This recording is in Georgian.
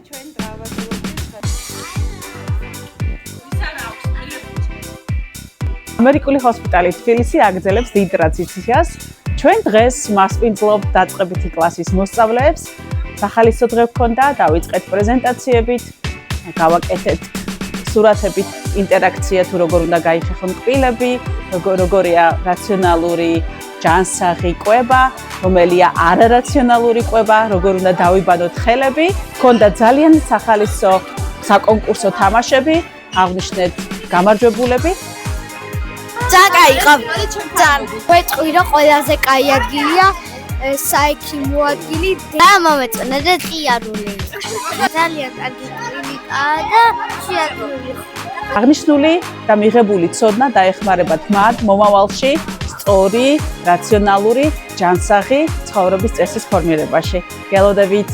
ჩვენ დაავადებების ამერიკული ჰოსპიტალი თბილისი აგრძელებს დიდ ტრადიციას. ჩვენ დღეს მასპინძლობთ დაწყებითი კლასის მოსწავლეებს. სახალისო დღე გქონდა, დავიწყეთ პრეზენტაციებით, გავაკეთეთ სურათებით ინტერაქცია თუ როგორ უნდა გაიხეხონ კბილები, როგორია რაციონალური ჯანსაღი კვება, რომელია არარაციონალური კვება, როგორ უნდა დავიბანოთ ხელები. გქონდა ძალიან სახალისო საკონკურსო თამაშები, აღნიშნეთ გამარჯვებულები. ვეტყვი რომ ყველაზე კაი ადგილია საექიმო ადგილი და მომეწონა და ყიარული. ძალიან კარგი კლინიკაა და შეადგინული. აღნიშნული და მიღებული ცოდნა დაეხმარებათ მათ მომავალში სწორი, რაციონალური, ჯანსაღი ცხოვრების წესის ფორმირებაში. გელოდებით!